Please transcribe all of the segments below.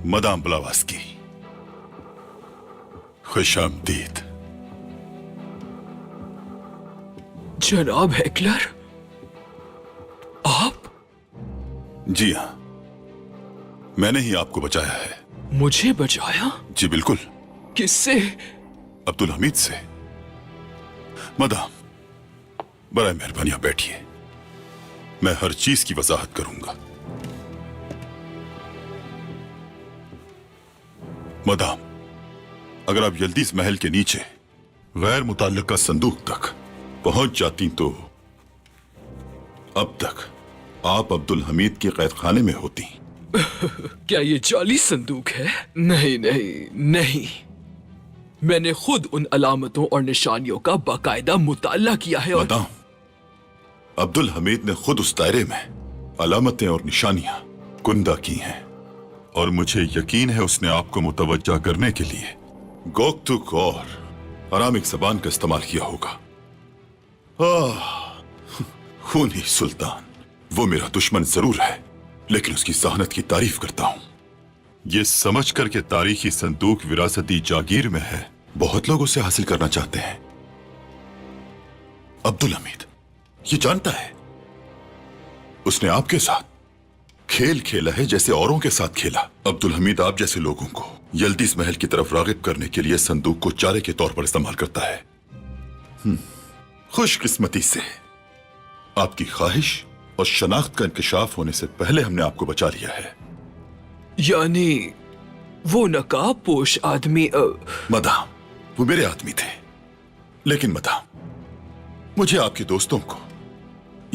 Madam ब्लावास्की, खुशामदीद। जनाब heckler, आप? जी हाँ, मैंने ही आपको बचाया है। मुझे बचाया? जी बिल्कुल। किससे? अब्दुल हमीद से। मदाम, बराए मेहरबानी आप बैठिए, मैं हर चीज की वजाहत करूंगा। मदाम, अगर आप यल्दीज महल के नीचे गैर मुताल्लिका संदूक तक पहुंच जाती तो अब तक आप अब्दुल हमीद के कैद खाने में होती। क्या ये जाली संदूक है? नहीं नहीं नहीं, मैंने खुद उन अलामतों और निशानियों का बाकायदा मुताला किया है। मदाम, अब्दुल हमीद ने खुद उस दायरे में अलामतें और निशानियां कुंदा की हैं, और मुझे यकीन है उसने आपको मुतवज्जा करने के लिए गोक्तुक और अरामिक जबान का इस्तेमाल किया होगा। खूनी सुल्तान, वो मेरा दुश्मन जरूर है, लेकिन उसकी जहानत की तारीफ करता हूं। ये समझ कर के तारीखी संदूक विरासती जागीर में है, बहुत लोग उसे हासिल करना चाहते हैं। अब्दुल हमीद ये जानता है उसने आपके साथ खेल खेला है जैसे औरों के साथ खेला। अब्दुल हमीद आप जैसे लोगों को यल्दीज महल की तरफ रागिब करने के लिए संदूक को चारे के तौर पर इस्तेमाल करता है। खुशकिस्मती से आपकी ख्वाहिश और शनाख्त का इंकशाफ होने से पहले हमने आपको बचा लिया है। यानी वो नकाब पोश आदमी मदाम, वो मेरे आदमी थे, लेकिन मदाम, मुझे आपके दोस्तों को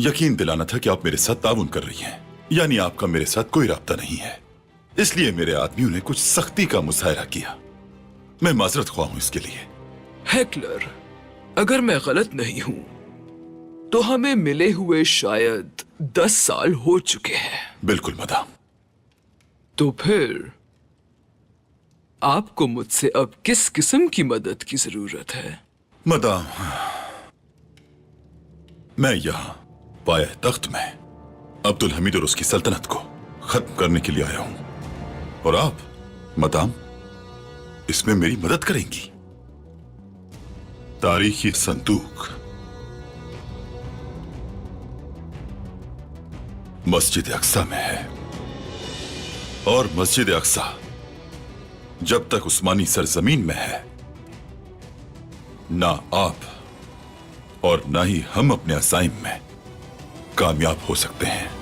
यकीन दिलाना था कि आप मेरे साथ ताउन कर रही हैं, यानी आपका मेरे साथ कोई राब्ता नहीं है। इसलिए मेरे आदमियों ने कुछ सख्ती का मुजाहरा किया। मैं माजरत ख्वाह हूं इसके लिए। हेकलर, अगर मैं गलत नहीं हूं तो हमें मिले हुए शायद 10 साल हो चुके हैं। बिल्कुल मदाम। तो फिर आपको मुझसे अब किस किस्म की मदद की जरूरत है? मदाम, मैं यहां पाया तख्त में अब्दुल हमीद और उसकी सल्तनत को खत्म करने के लिए आया हूं, और आप मदाम इसमें मेरी मदद करेंगी। तारीखी संदूक मस्जिद अक्सा में है, और मस्जिद अक्सा जब तक उस्मानी सरजमीन में है, ना आप और ना ही हम अपने अज़ाइम में कामयाब हो सकते हैं।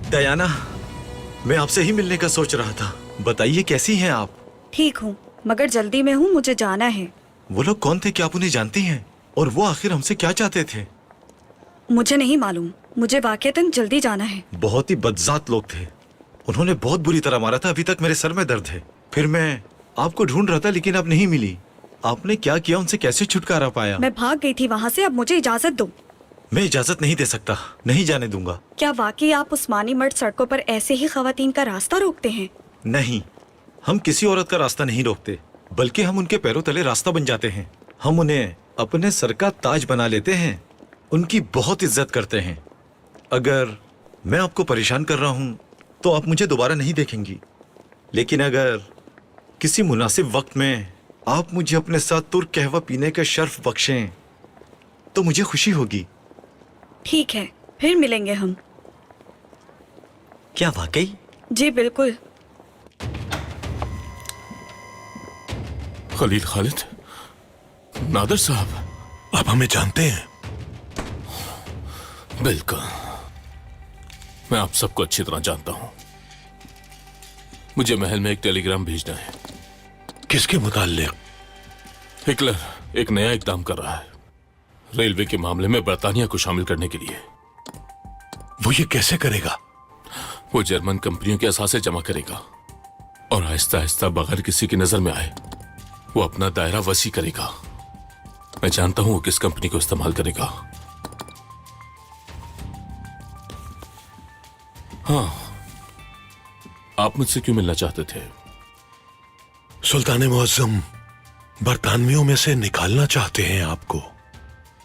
दयाना, मैं आपसे ही मिलने का सोच रहा था। बताइए कैसी हैं आप? ठीक हूँ, मगर जल्दी में हूँ, मुझे जाना है। वो लोग कौन थे, क्या आप उन्हें जानती हैं? और वो आखिर हमसे क्या चाहते थे? मुझे नहीं मालूम, मुझे वाकईतन जल्दी जाना है। बहुत ही बदजात लोग थे, उन्होंने बहुत बुरी तरह मारा था। अभी तक मेरे सर में दर्द है। फिर मैं आपको ढूंढ रहा था, लेकिन आप नहीं मिली। आपने क्या किया, उनसे कैसे छुटकारा पाया? मैं भाग गई थी वहाँ से, अब मुझे इजाजत दो। मैं इजाजत नहीं दे सकता, नहीं जाने दूंगा। क्या वाकई आप उस्मानी मर्द सड़कों पर ऐसे ही खवातीन का रास्ता रोकते हैं? नहीं, हम किसी औरत का रास्ता नहीं रोकते, बल्कि हम उनके पैरों तले रास्ता बन जाते हैं। हम उन्हें अपने सर का ताज बना लेते हैं, उनकी बहुत इज्जत करते हैं। अगर मैं आपको परेशान कर रहा हूं तो आप मुझे दोबारा नहीं देखेंगी, लेकिन अगर किसी मुनासिब वक्त में आप मुझे अपने साथ तुर्क कहवा पीने का शर्फ बख्शें तो मुझे खुशी होगी। ठीक है, फिर मिलेंगे हम। क्या वाकई? जी बिल्कुल। खलील खालिद, नादर साहब, आप हमें जानते हैं? बिल्कुल, मैं आप सबको अच्छी तरह जानता हूं। मुझे महल में एक टेलीग्राम भेजना है। किसके मुताल्लिक? हिटलर एक नया इकदाम कर रहा है, रेलवे के मामले में बर्तानिया को शामिल करने के लिए। वो ये कैसे करेगा? वो जर्मन कंपनियों के असासे जमा करेगा और आहिस्ता आहिस्ता बगैर किसी की नजर में आए वो अपना दायरा वसी करेगा। मैं जानता हूं वो किस कंपनी को इस्तेमाल करेगा। हाँ, आप मुझसे क्यों मिलना चाहते थे? सुल्तान मुअज्जम बरतानवियों में से निकालना चाहते हैं आपको।